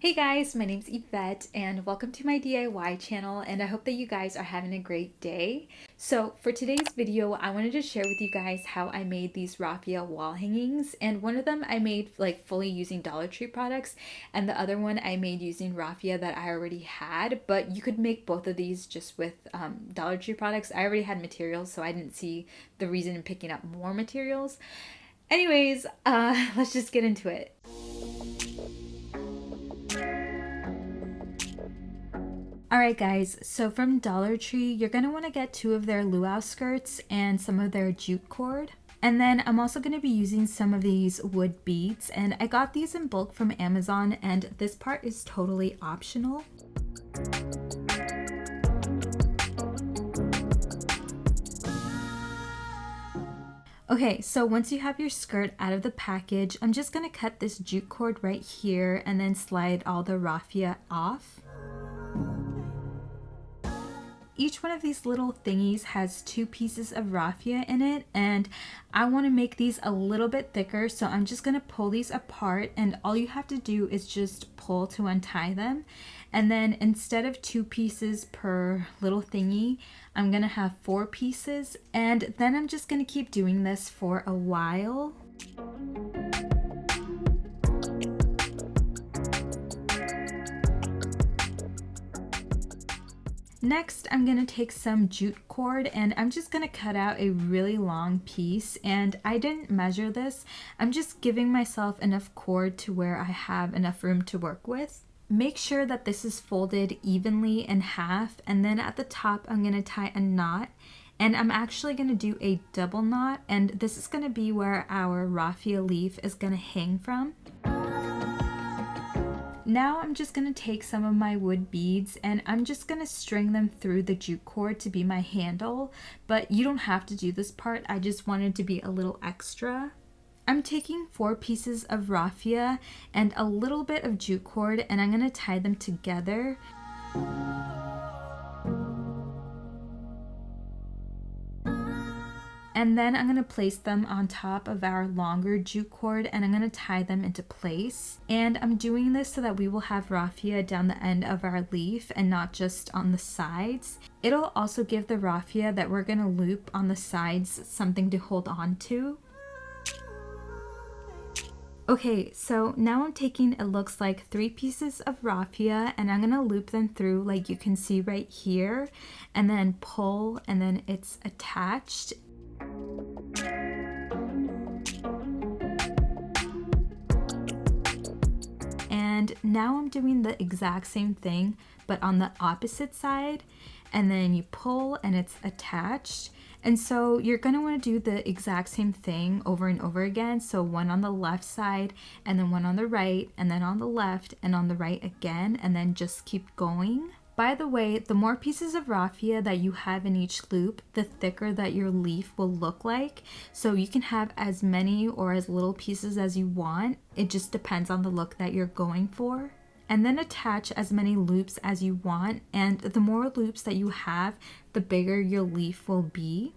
Hey guys, my name's Yvette and welcome to my DIY channel, and I hope that you guys are having a great day. So for today's video, I wanted to share with you guys how I made these raffia wall hangings, and one of them I made like fully using Dollar Tree products, and the other one I made using raffia that I already had, but you could make both of these just with Dollar Tree products. I already had materials, so I didn't see the reason in picking up more materials. Anyways, let's just get into it. Alright guys, so from Dollar Tree, you're going to want to get two of their luau skirts and some of their jute cord. And then I'm also going to be using some of these wood beads, and I got these in bulk from Amazon, and this part is totally optional. Okay, so once you have your skirt out of the package, I'm just going to cut this jute cord right here and then slide all the raffia off. Each one of these little thingies has two pieces of raffia in it, and I want to make these a little bit thicker, so I'm just going to pull these apart, and all you have to do is just pull to untie them. And then instead of two pieces per little thingy, I'm going to have 4 pieces, and then I'm just going to keep doing this for a while. Next, I'm going to take some jute cord, and I'm just going to cut out a really long piece, and I didn't measure this. I'm just giving myself enough cord to where I have enough room to work with. Make sure that this is folded evenly in half, and then at the top I'm going to tie a knot, and I'm actually going to do a double knot, and this is going to be where our raffia leaf is going to hang from. Now I'm just going to take some of my wood beads, and I'm just going to string them through the jute cord to be my handle, but you don't have to do this part. I just wanted to be a little extra. I'm taking 4 pieces of raffia and a little bit of jute cord, and I'm going to tie them together. And then I'm going to place them on top of our longer jute cord, and I'm going to tie them into place. And I'm doing this so that we will have raffia down the end of our leaf and not just on the sides. It'll also give the raffia that we're going to loop on the sides something to hold on to. Okay, so now I'm taking, it looks like 3 pieces of raffia, and I'm going to loop them through like you can see right here, and then pull, and then it's attached. And now I'm doing the exact same thing, but on the opposite side, and then you pull and it's attached. And so you're going to want to do the exact same thing over and over again. So one on the left side, and then one on the right, and then on the left and on the right again, and then just keep going. By the way, the more pieces of raffia that you have in each loop, the thicker that your leaf will look like. So you can have as many or as little pieces as you want. It just depends on the look that you're going for. And then attach as many loops as you want, and the more loops that you have, the bigger your leaf will be.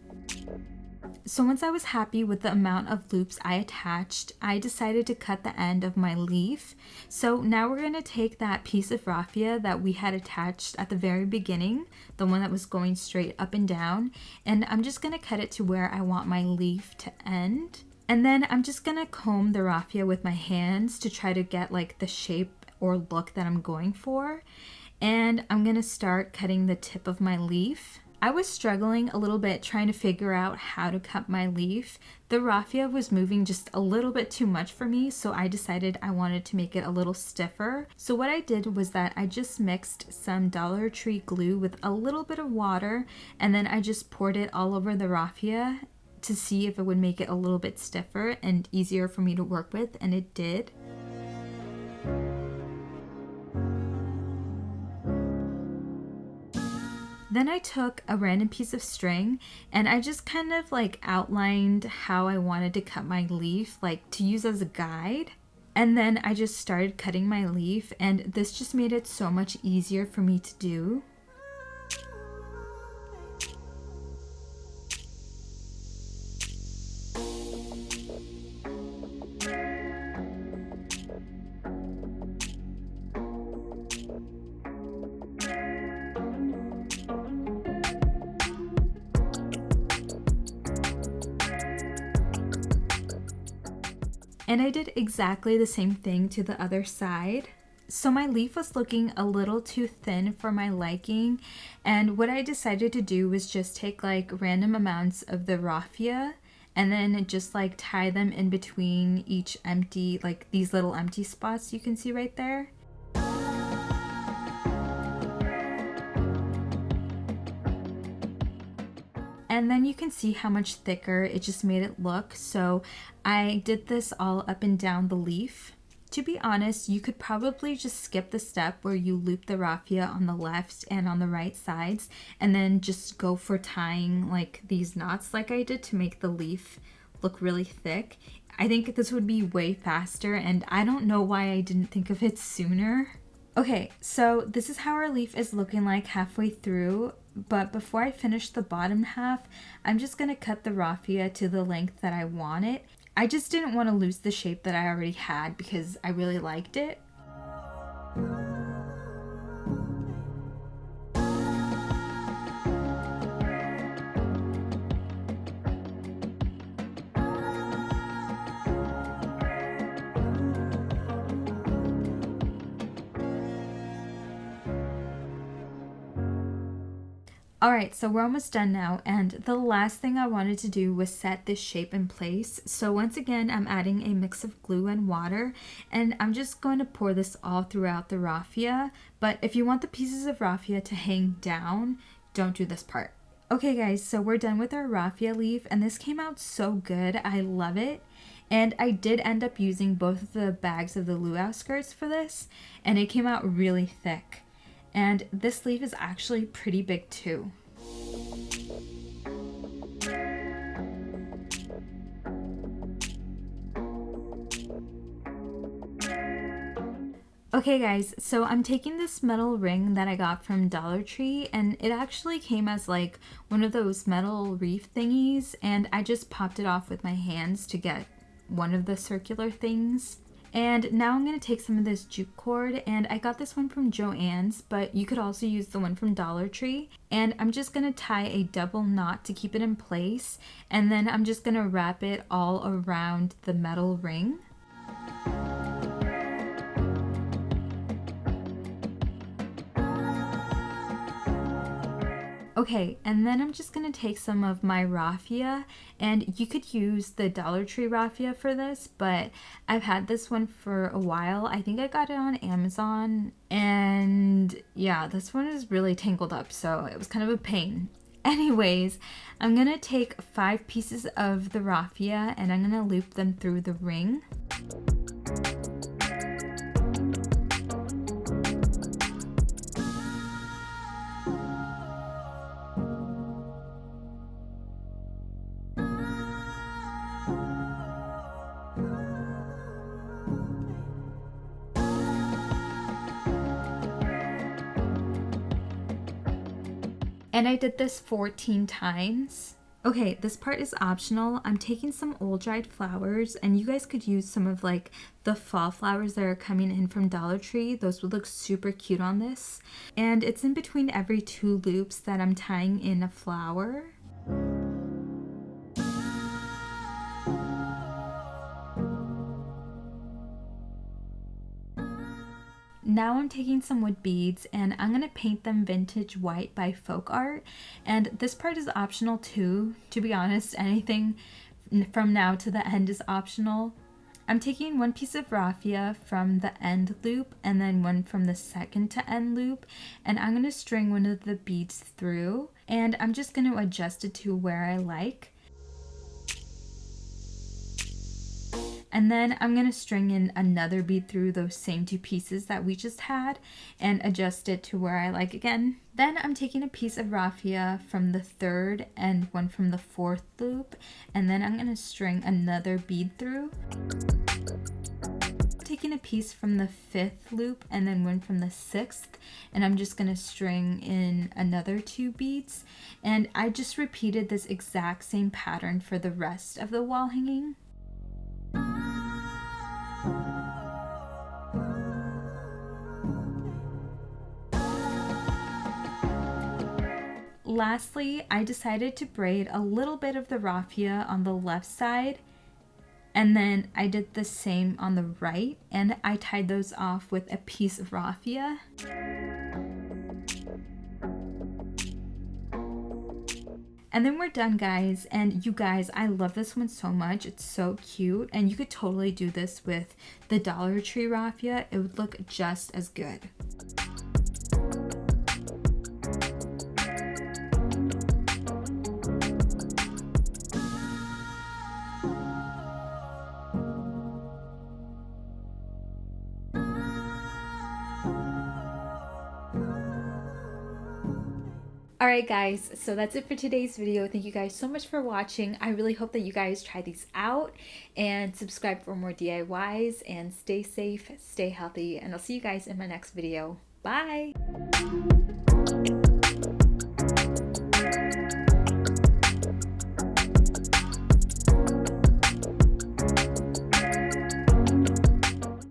So once I was happy with the amount of loops I attached, I decided to cut the end of my leaf. So now we're going to take that piece of raffia that we had attached at the very beginning, the one that was going straight up and down, and I'm just going to cut it to where I want my leaf to end. And then I'm just going to comb the raffia with my hands to try to get like the shape or look that I'm going for. And I'm going to start cutting the tip of my leaf. I was struggling a little bit trying to figure out how to cut my leaf. The raffia was moving just a little bit too much for me, so I decided I wanted to make it a little stiffer. So what I did was that I just mixed some Dollar Tree glue with a little bit of water, and then I just poured it all over the raffia to see if it would make it a little bit stiffer and easier for me to work with, and it did. Then I took a random piece of string, and I just kind of like outlined how I wanted to cut my leaf, like to use as a guide. And then I just started cutting my leaf, and this just made it so much easier for me to do. And I did exactly the same thing to the other side. So my leaf was looking a little too thin for my liking, and what I decided to do was just take like random amounts of the raffia and then just like tie them in between each empty, like these little empty spots you can see right there. And then you can see how much thicker it just made it look. So I did this all up and down the leaf. To be honest, you could probably just skip the step where you loop the raffia on the left and on the right sides and then just go for tying like these knots like I did to make the leaf look really thick. I think this would be way faster, and I don't know why I didn't think of it sooner. Okay, so this is how our leaf is looking like halfway through, but before I finish the bottom half, I'm just gonna cut the raffia to the length that I want it. I just didn't want to lose the shape that I already had because I really liked it. Alright, so we're almost done now, and the last thing I wanted to do was set this shape in place. So once again, I'm adding a mix of glue and water, and I'm just going to pour this all throughout the raffia. But if you want the pieces of raffia to hang down, don't do this part. Okay guys, so we're done with our raffia leaf, and this came out so good. I love it. And I did end up using both of the bags of the luau skirts for this, and it came out really thick. And this leaf is actually pretty big too. Okay guys, so I'm taking this metal ring that I got from Dollar Tree, and it actually came as like one of those metal reef thingies, and I just popped it off with my hands to get one of the circular things. And now I'm going to take some of this jute cord, and I got this one from Joann's, but you could also use the one from Dollar Tree. And I'm just going to tie a double knot to keep it in place, and then I'm just going to wrap it all around the metal ring. Okay, and then I'm just going to take some of my raffia, and you could use the Dollar Tree raffia for this, but I've had this one for a while. I think I got it on Amazon, and yeah, this one is really tangled up, so it was kind of a pain. Anyways, I'm going to take 5 pieces of the raffia, and I'm going to loop them through the ring. And I did this 14 times. Okay, this part is optional. I'm taking some old dried flowers, and you guys could use some of like the fall flowers that are coming in from Dollar Tree. Those would look super cute on this. And it's in between every 2 loops that I'm tying in a flower. Now I'm taking some wood beads, and I'm going to paint them vintage white by Folk Art. And this part is optional too. To be honest, anything from now to the end is optional. I'm taking 1 piece of raffia from the end loop and then one from the second to end loop, and I'm going to string one of the beads through, and I'm just going to adjust it to where I like. And then I'm going to string in another bead through those same 2 pieces that we just had and adjust it to where I like again. Then I'm taking a piece of raffia from the 3rd and one from the 4th loop, and then I'm going to string another bead through. Taking a piece from the 5th loop and then one from the 6th, and I'm just going to string in another 2 beads. And I just repeated this exact same pattern for the rest of the wall hanging. Lastly, I decided to braid a little bit of the raffia on the left side, And then I did the same on the right, and I tied those off with a piece of raffia. And then we're done, guys. And you guys, I love this one so much. It's so cute. And you could totally do this with the Dollar Tree raffia. It would look just as good. Alright guys, so that's it for today's video. Thank you guys so much for watching. I really hope that you guys try these out and subscribe for more DIYs, and stay safe, stay healthy, and I'll see you guys in my next video. Bye!